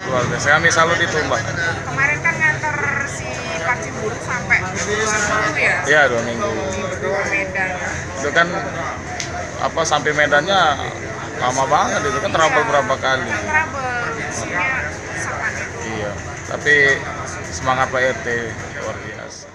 luar biasa. Kami salut itu Mbak. Kemarin kan nganter si Pak Ciburu sampai 2 minggu ya? Iya 2 minggu. Ke Medan. Itu kan apa sampai Medannya lama banget, itu kan trouble berapa kali. Kan trouble, isinya sapan itu. Iya, tapi semangat Pak RT luar biasa.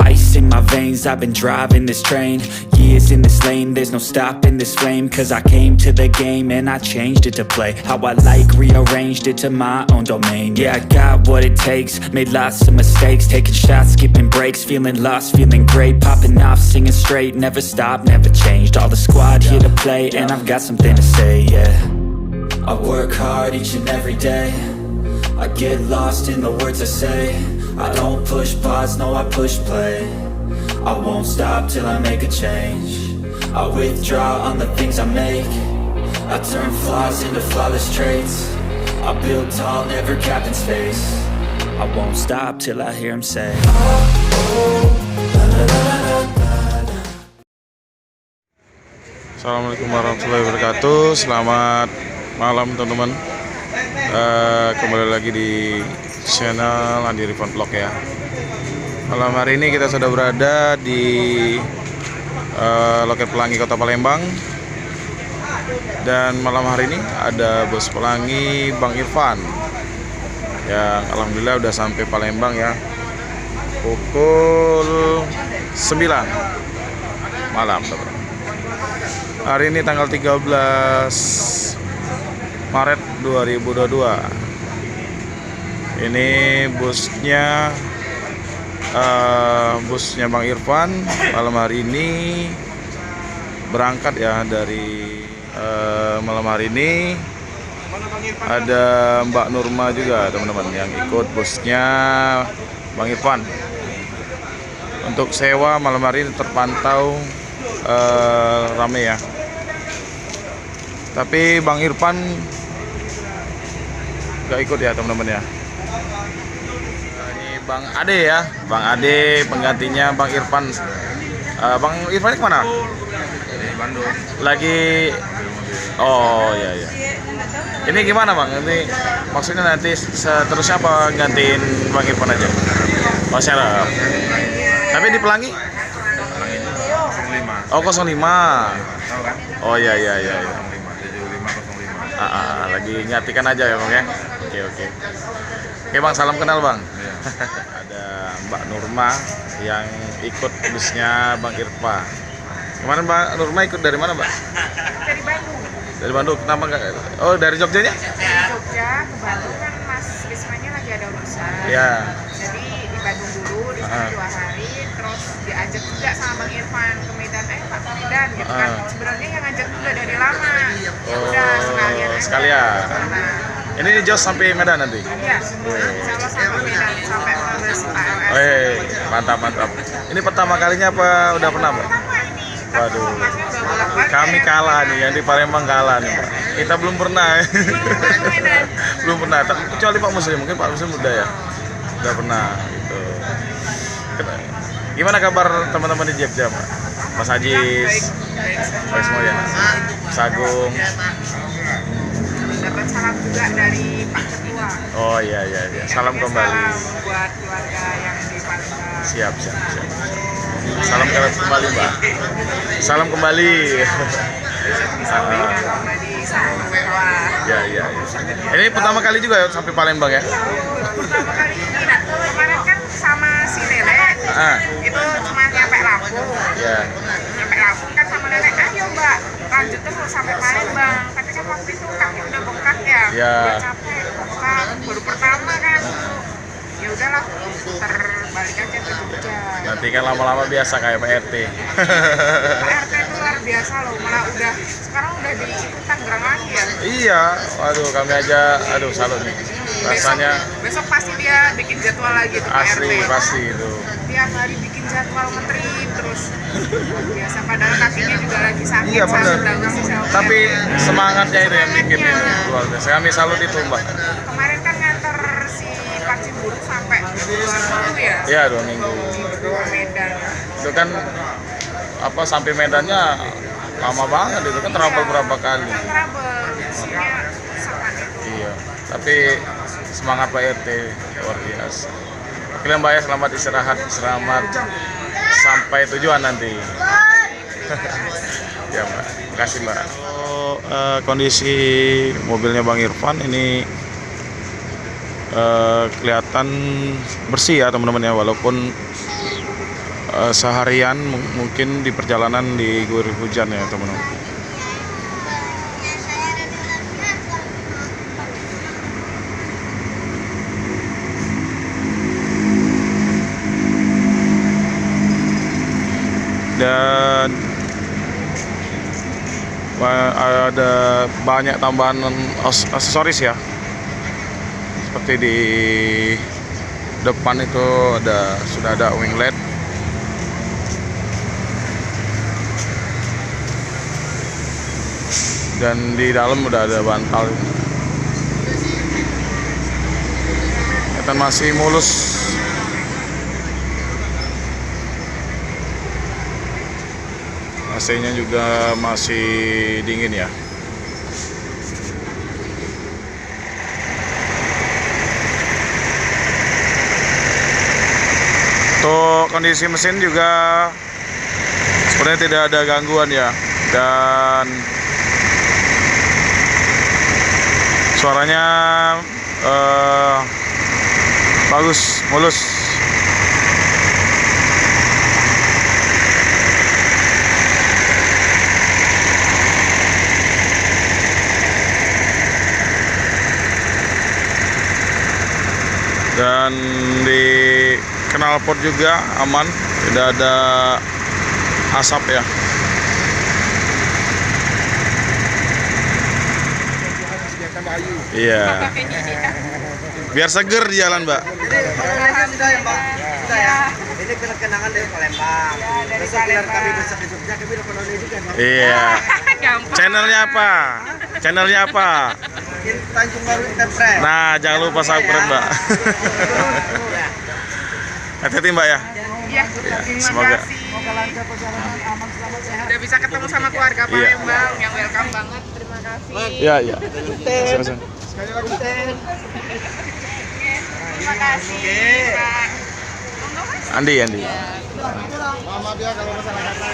Ice in my veins, I've been driving this train. Years in this lane, there's no stopping this flame. Cause I came to the game and I changed it to play how I like, rearranged it to my own domain. Yeah, I got what it takes, made lots of mistakes, taking shots, skipping breaks, feeling lost, feeling great, popping off, singing straight, never stopped, never changed. All the squad here to play and I've got something to say, yeah. I work hard each and every day, I get lost in the words I say. I don't push pause, no I push play. I won't stop till I make a change. I withdraw on the things I make. I turn flaws into flawless traits. I build tall, never capped in space. I won't stop till I hear him say Assalamualaikum warahmatullahi wabarakatuh. Selamat malam teman-teman. Kembali lagi di channel Andi Rifan Vlog ya. Malam hari ini kita sudah berada di loket pelangi Kota Palembang. Dan malam hari ini ada bos pelangi Bang Irfan yang alhamdulillah udah sampai Palembang ya. Pukul 9 malam teman-teman. Hari ini tanggal 13 Maret 2022. Ini busnya Bang Irfan malam hari ini berangkat ya dari malam hari ini ada Mbak Nurma juga teman-teman yang ikut busnya Bang Irfan. Untuk sewa malam hari ini terpantau rame ya. Tapi Bang Irfan gak ikut ya teman-teman ya. Ini Bang Ade ya, Bang Ade penggantinya Bang Irfan. Bang Irfan kemana? Di Bandung. Lagi. Oh iya iya. Ini gimana Bang? Ini maksudnya nanti seterusnya apa gantiin Bang Irfan aja? Oh serap. Tapi di Pelangi? Pelangi 05. Oh 05. Tahu kan? Oh iya iya iya. 05 75 05. Lagi nyatikan aja ya Bang ya. Oke oke. Oke Bang, salam kenal Bang. Iya. Ada Mbak Nurma yang ikut busnya Bang Irfan. Kemarin Mbak Nurma ikut dari mana Mbak? Dari Bandung. Dari Bandung. Kenapa nggak? Oh dari Jogjanya? Dari Jogja ke Bandung kan Mas Rismanya lagi ada urusan. Iya. Jadi di Bandung dulu, di sana 2 hari, terus diajak juga sama Bang Irfan ke Medan. Pak ke Medan gitu kan. Sebenarnya yang ngajak juga dari lama. Ya udah sekalian aja. Sekalian. Nah, Ini jos sampai Medan nanti? iya, sama sama Medan sampai Mabes ALS. Mantap mantap. Ini pertama kalinya apa udah pernah Mbak? Pertama ini. Waduh. Masnya udah bolak-balik Kami ya. kalah nih, yang di Palembang kalah nih Mbak. Kita belum pernah. Belum ke Medan. Belum pernah. Kecuali Pak Muslim, mungkin Pak Muslim udah ya. Udah pernah gitu. Gimana kabar teman-teman di Jogja Mbak? Mas Ajis, baik semua ya. Mas Agung. Dapat salam juga dari Pak Ketua. Oh iya iya iya. Salam kembali. Salam buat keluarga yang di Palembang. Siap siap siap. Salam kembali Mbak. Salam kembali. Disampaikan kembali salam Ketua. Ya ya ya. Ini pertama kali juga ya sampai Palembang ya? Pertama kali ini, nah, kemarin kan sama si Lele. Itu cuma nyampe Lampung. Ya. Nyampe Lampung kan sama Lele, ayo Mbak, lanjut terus sampai Palembang. Tapi kan waktu itu kaki udah bengkak ya. Ya. Udah capek, bengkak, baru pertama kan. Ya udahlah, terbalik aja ke Jogja. Nanti kan lama-lama biasa kayak Pak RT. Pak RT itu luar biasa loh, malah sekarang udah di Tangerang lagi ya. Iya, waduh kami aja, aduh salut nih. Rasanya Besok pasti dia bikin jadwal lagi tuh Pak asli RT. pasti itu. Tiap hari bikin jadwal nge-trip terus. Biasa padahal kakinya juga lagi sakit. Iya benar. Tapi Tapi semangatnya itu yang bikin ini luar biasa. Kami salut itu Mbak. kemarin kan nganter si Pak Cibulu sampai 2 minggu ya? Iya 2 minggu. Ke Medan. Itu kan apa sampai Medannya lama banget, itu kan trouble berapa kali. Trouble, musimnya sangat itu. Iya, tapi semangat Pak RT luar biasa. Oke Mbak ya, selamat istirahat, selamat sampai tujuan nanti. Ya Mbak, makasih Mbak. Kondisi mobilnya Bang Irfan ini kelihatan bersih ya teman-teman ya, walaupun seharian mungkin di perjalanan diguyur hujan ya teman-teman. Dan ada banyak tambahan aksesoris ya, seperti di depan itu sudah ada winglet, dan di dalam udah ada bantal. Dan masih mulus. AC-nya juga masih dingin ya. Untuk kondisi mesin juga sebenarnya tidak ada gangguan ya, dan suaranya bagus, mulus. Dan di knalpot juga aman, tidak ada asap ya. Iya. Biar seger di jalan, Mbak. Sudah ya, Mbak. Sudah ya. Ini kenangan dari Palembang. Besok biar kami besok di Jogja, kami dapat nonton juga. Iya. Channelnya apa? Channelnya apa? Tanjung Baru Enterprise. Nah, jangan lupa subscribe, Mbak. Hati-hati, Mbak ya. Iya, terima semoga. kasih. Semoga lancar perjalanan, aman, selamat, sehat. Udah bisa ketemu sama keluarga Palembang yang welcome banget. Terima kasih. Iya, iya. Sama-sama. Sekali lagi, Ten. Terima kasih, Pak. Andi. Maaf ya kalau masalah kata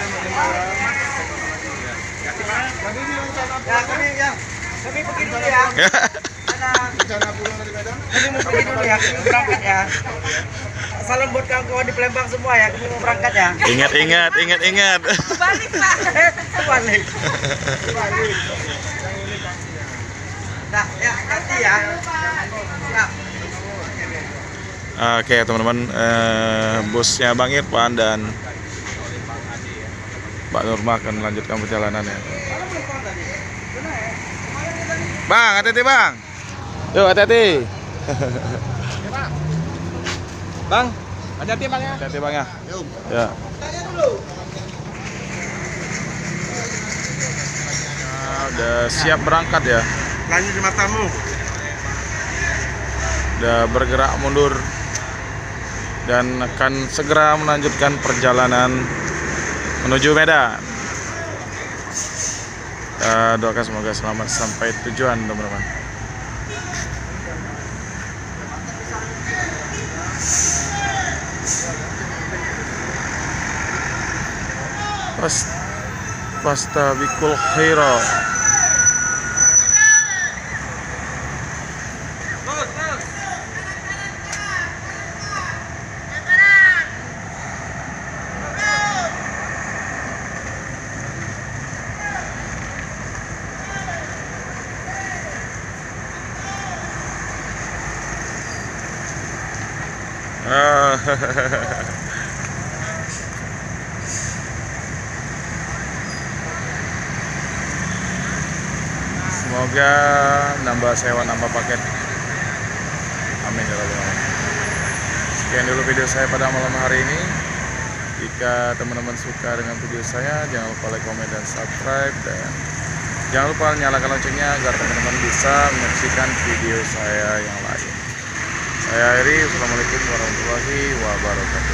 yang kami pergi dulu ya. Ada rencana pulang dari Medan. Kami mau pergi dulu ya, kami mau berangkat ya. Salam buat kawan-kawan di Palembang semua ya, kami mau berangkat ya. Ingat. Balik, Pak. Balik. Nah, ya, nanti ya. Ya. Oke teman-teman, busnya Bang Irfan dan Mbak Nurma akan melanjutkan perjalanannya. Bang, hati-hati Bang. Yuk, hati-hati. Bang, hati-hati Bang ya. Hati-hati Bang ya. Ya. Nah, udah siap berangkat ya. Lanjut di matamu. Udah bergerak mundur dan akan segera melanjutkan perjalanan menuju Medan. Kita doakan semoga selamat sampai tujuan teman-teman. Fastabikul khairat. Semoga nambah sewa, nambah paket. Amin ya rabbal alamin. Sekian dulu video saya pada malam hari ini. Jika teman-teman suka dengan video saya, jangan lupa like, komen, dan subscribe, dan jangan lupa nyalakan loncengnya agar teman-teman bisa menyaksikan video saya yang lain. Saya Saya akhiri. Assalamualaikum warahmatullahi wabarakatuh.